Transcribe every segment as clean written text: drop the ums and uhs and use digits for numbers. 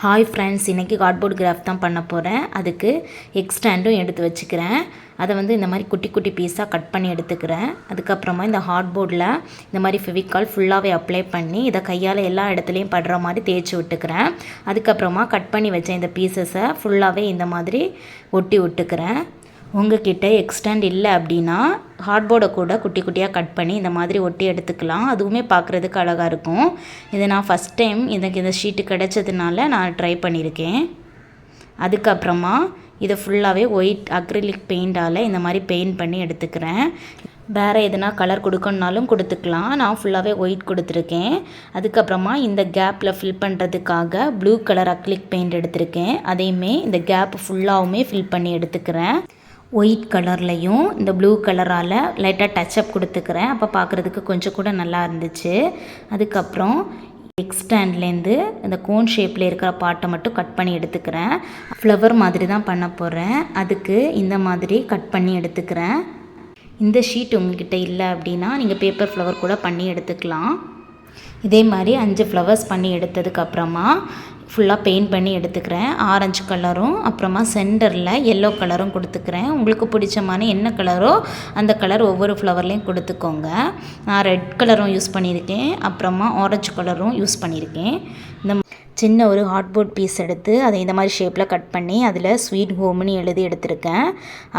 Hi friends, இன்றைக்கி cardboard craft தான் பண்ண போகிறேன். அதுக்கு எக் ஸ்டாண்டும் எடுத்து வச்சுக்கிறேன். அதை இந்த மாதிரி குட்டி குட்டி பீஸாக கட் பண்ணி எடுத்துக்கிறேன். அதுக்கப்புறமா இந்த ஹார்ட்போர்டில் இந்த மாதிரி ஃபெவிகால் ஃபுல்லாகவே அப்ளை பண்ணி இதை கையால் எல்லா இடத்துலையும் படுற மாதிரி தேய்ச்சி விட்டுக்கிறேன். அதுக்கப்புறமா கட் பண்ணி வச்ச இந்த பீசஸை ஃபுல்லாகவே இந்த மாதிரி ஒட்டி விட்டுக்கிறேன். உங்ககிட்ட எக்ஸ்டெண்ட் இல்லை அப்படின்னா ஹார்ட்போர்டை கூட குட்டி குட்டியாக கட் பண்ணி இந்த மாதிரி ஒட்டி எடுத்துக்கலாம். அதுவுமே பார்க்குறதுக்கு அழகாக இருக்கும். இதை நான் ஃபஸ்ட் டைம் எனக்கு இந்த ஷீட்டு கிடச்சதுனால நான் ட்ரை பண்ணியிருக்கேன். அதுக்கப்புறமா இதை ஃபுல்லாகவே ஒயிட் அக்ரிலிக் பெயிண்டால் இந்த மாதிரி பெயிண்ட் பண்ணி எடுத்துக்கிறேன். வேறு எதுனா கலர் கொடுக்கணுனாலும் கொடுத்துக்கலாம். நான் ஃபுல்லாகவே ஒயிட் கொடுத்துருக்கேன். அதுக்கப்புறமா இந்த கேப்பில் ஃபில் பண்ணுறதுக்காக ப்ளூ கலர் அக்ரிலிக் பெயிண்ட் எடுத்திருக்கேன். அதையுமே இந்த கேப் ஃபுல்லாகவுமே ஃபில் பண்ணி எடுத்துக்கிறேன். ஒயிட் கலர்லையும் இந்த ப்ளூ கலரால் லைட்டாக டச்சப் கொடுத்துக்கிறேன். அப்போ பார்க்குறதுக்கு கொஞ்சம் கூட நல்லா இருந்துச்சு. அதுக்கப்புறம் எக்ஸ்டாண்ட்லேருந்து இந்த கோன் ஷேப்பில் இருக்கிற பாட்டை மட்டும் கட் பண்ணி எடுத்துக்கிறேன். ஃப்ளவர் மாதிரி தான் பண்ண போகிறேன். அதுக்கு இந்த மாதிரி கட் பண்ணி எடுத்துக்கிறேன். இந்த ஷீட் உங்கள்கிட்ட இல்லை அப்படின்னா நீங்கள் பேப்பர் ஃப்ளவர் கூட பண்ணி எடுத்துக்கலாம். இதே மாதிரி 5 ஃப்ளவர்ஸ் பண்ணி எடுத்ததுக்கப்புறமா ஃபுல்லாக பெயிண்ட் பண்ணி எடுத்துக்கிறேன். ஆரஞ்சு கலரும் அப்புறமா சென்டரில் எல்லோ கலரும் கொடுத்துக்கிறேன். உங்களுக்கு பிடிச்சமான என்ன கலரோ அந்த கலர் ஒவ்வொரு ஃப்ளவர்லேயும் கொடுத்துக்கோங்க. நான் ரெட் கலரும் யூஸ் பண்ணியிருக்கேன், அப்புறமா ஆரஞ்சு கலரும் யூஸ் பண்ணியிருக்கேன். இந்த சின்ன ஒரு ஹார்ட்போர்ட் பீஸ் எடுத்து அதை இந்த மாதிரி ஷேப்பில் கட் பண்ணி அதில் ஸ்வீட் ஹோம்னு எழுதி எடுத்திருக்கேன்.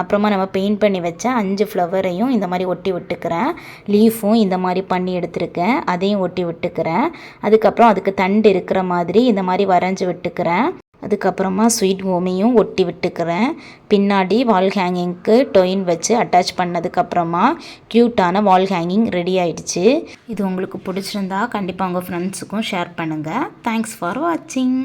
அப்புறமா நம்ம பெயிண்ட் பண்ணி வச்ச 5 ஃப்ளவரையும் இந்த மாதிரி ஒட்டி விட்டுக்கிறேன். லீஃபும் இந்த மாதிரி பண்ணி எடுத்திருக்கேன், அதையும் ஒட்டி விட்டுக்கிறேன். அதுக்கப்புறம் அதுக்கு தண்டு இருக்கிற மாதிரி இந்த மாதிரி வரைஞ்சி விட்டுக்கிறேன். அதுக்கப்புறமா ஸ்வீட் ஹோமையும் ஒட்டி விட்டுக்கிறேன். பின்னாடி வால் ஹேங்கிங்க்கு டொயின் வச்சு அட்டாச் பண்ணதுக்கப்புறமா க்யூட்டான வால் ஹேங்கிங் ரெடி ஆயிடுச்சு. இது உங்களுக்கு பிடிச்சிருந்தா கண்டிப்பாக உங்கள் ஃப்ரெண்ட்ஸுக்கும் ஷேர் பண்ணுங்கள். தேங்க்ஸ் ஃபார் வாட்சிங்.